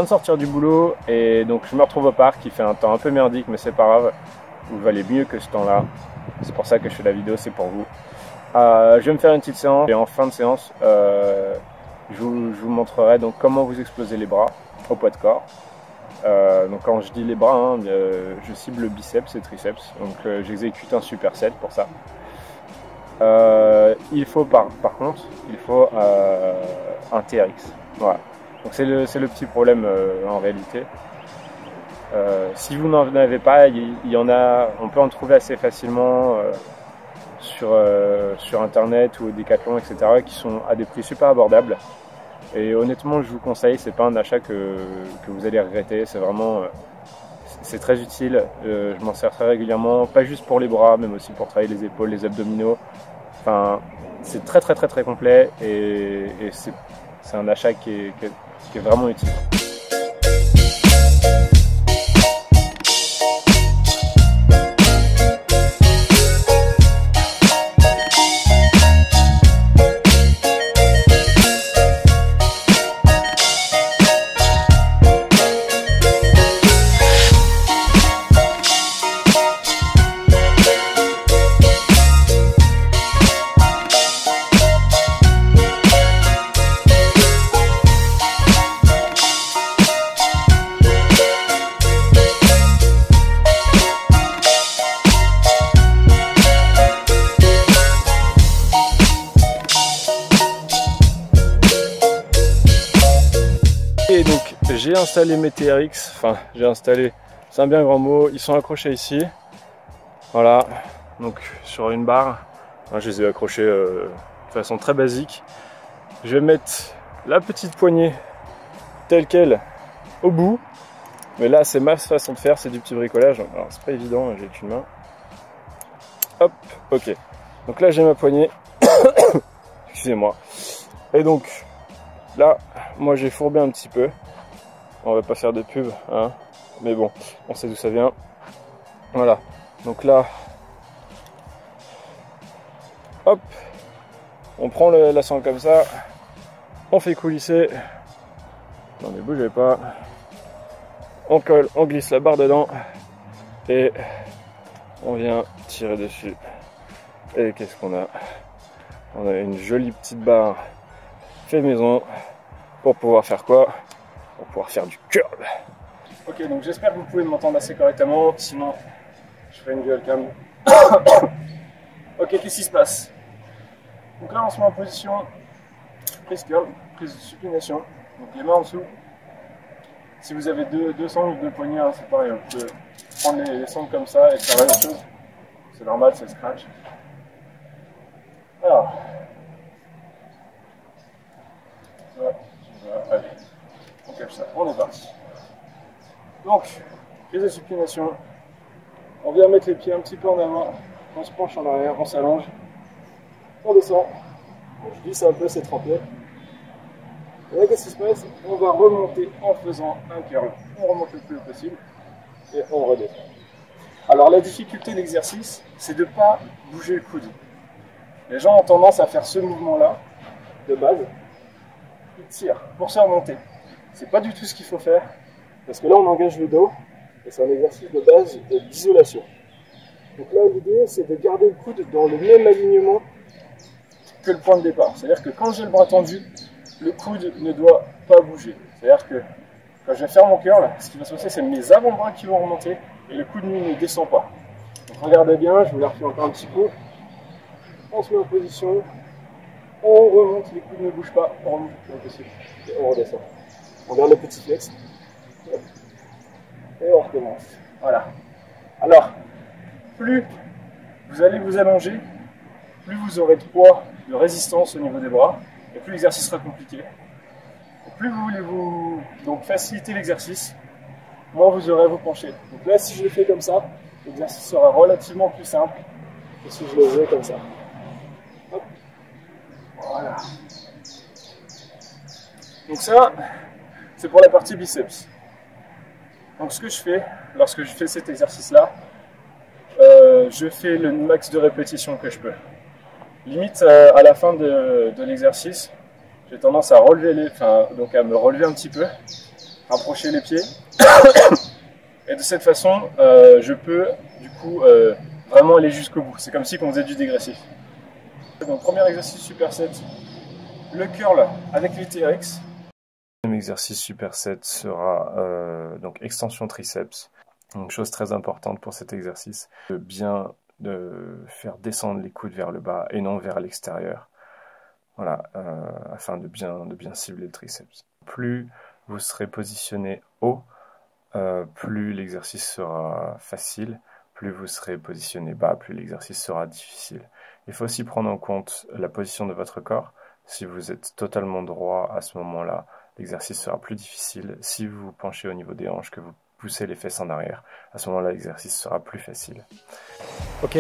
de sortir du boulot et donc je me retrouve au parc. Il fait un temps un peu merdique, mais c'est pas grave. Vous valez mieux que ce temps-là. C'est pour ça que je fais la vidéo, c'est pour vous. Je vais me faire une petite séance et en fin de séance, je vous montrerai donc comment vous explosez les bras au poids de corps. Donc quand je dis les bras, hein, je cible le biceps et triceps. Donc j'exécute un superset pour ça. Il faut par contre, il faut un TRX. Voilà. Donc c'est le petit problème en réalité. Si vous n'en avez pas, il y en a, on peut en trouver assez facilement sur internet ou au Decathlon, etc., qui sont à des prix super abordables. Et honnêtement, je vous conseille, c'est pas un achat que vous allez regretter. C'est vraiment, c'est très utile. Je m'en sers très régulièrement, pas juste pour les bras, même aussi pour travailler les épaules, les abdominaux. Enfin, c'est très complet et c'est un achat qui est vraiment utile. Et donc j'ai installé mes TRX, enfin j'ai installé, c'est un bien grand mot, ils sont accrochés ici, voilà, donc sur une barre, je les ai accrochés de façon très basique. Je vais mettre la petite poignée telle qu'elle au bout, mais là c'est ma façon de faire, c'est du petit bricolage, alors c'est pas évident, j'ai qu'une main. Hop, ok, donc là j'ai ma poignée, excusez-moi, et donc là, moi j'ai fourbé un petit peu. On va pas faire de pub, hein. Mais bon, on sait d'où ça vient. Voilà. Donc là, hop, on prend la sangle comme ça, on fait coulisser. Non mais bougez pas. On colle, on glisse la barre dedans et on vient tirer dessus. Et qu'est-ce qu'on a? On a une jolie petite barre fait maison pour pouvoir faire quoi? Pour pouvoir faire du curl. Ok, donc j'espère que vous pouvez m'entendre assez correctement, sinon je ferai une dual cam. Ok, qu'est-ce qui se passe? Donc là on se met en position prise curl, prise de supination, donc les mains en dessous. Si vous avez deux sangles, deux poignées, hein, c'est pareil, vous pouvez prendre les sangles comme ça et faire la même chose. C'est normal, c'est scratch. Alors, allez, on cache ça, on est parti. Donc, prise de supination, on vient mettre les pieds un petit peu en avant, on se penche en arrière, on s'allonge, on descend, je glisse un peu, c'est trempé. Et là, qu'est-ce qui se passe? On va remonter en faisant un curl. On remonte le plus haut possible et on redescend. Alors la difficulté de l'exercice, c'est de ne pas bouger le coude. Les gens ont tendance à faire ce mouvement-là, de base, ils tirent pour se remonter. C'est pas du tout ce qu'il faut faire, parce que là on engage le dos, et c'est un exercice de base d'isolation. Donc là l'idée c'est de garder le coude dans le même alignement que le point de départ. C'est-à-dire que quand j'ai le bras tendu, le coude ne doit pas bouger. C'est-à-dire que quand je vais faire mon curl, ce qui va se passer, c'est mes avant-bras qui vont remonter et le coude lui ne descend pas. Donc regardez bien, je vous la refais encore un petit coup. On se met en position, on remonte, les coudes ne bougent pas, on remonte le plus possible et on redescend. On garde le petit flex et on recommence. Voilà. Alors, plus vous allez vous allonger, plus vous aurez de poids, de résistance au niveau des bras, et plus l'exercice sera compliqué. Et plus vous voulez vous donc faciliter l'exercice, moins vous aurez à vous pencher. Donc là, si je le fais comme ça, l'exercice sera relativement plus simple que si je le faisais comme ça. Hop. Voilà. Donc ça, c'est pour la partie biceps. Donc ce que je fais, lorsque je fais cet exercice-là, je fais le max de répétitions que je peux. Limite, à la fin de l'exercice, j'ai tendance à relever donc à me relever un petit peu rapprocher les pieds. Et de cette façon, je peux du coup vraiment aller jusqu'au bout. C'est comme si on faisait du dégressif. Donc premier exercice superset, le curl avec les TRX. Le deuxième exercice superset sera donc extension triceps. Une chose très importante pour cet exercice, de bien faire descendre les coudes vers le bas et non vers l'extérieur. Voilà, afin de bien cibler le triceps. Plus vous serez positionné haut, plus l'exercice sera facile. Plus vous serez positionné bas, plus l'exercice sera difficile. Il faut aussi prendre en compte la position de votre corps. Si vous êtes totalement droit à ce moment-là, l'exercice sera plus difficile. Si vous vous penchez au niveau des hanches, que vous poussez les fesses en arrière, à ce moment-là, l'exercice sera plus facile. Ok,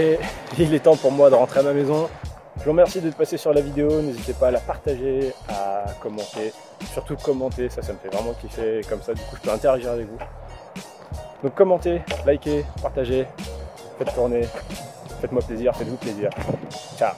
il est temps pour moi de rentrer à ma maison. Je vous remercie d'être passé sur la vidéo. N'hésitez pas à la partager, à commenter. Surtout commenter, ça me fait vraiment kiffer. Comme ça, du coup, je peux interagir avec vous. Donc commentez, likez, partagez, faites tourner. Faites-moi plaisir, faites-vous plaisir. Ciao.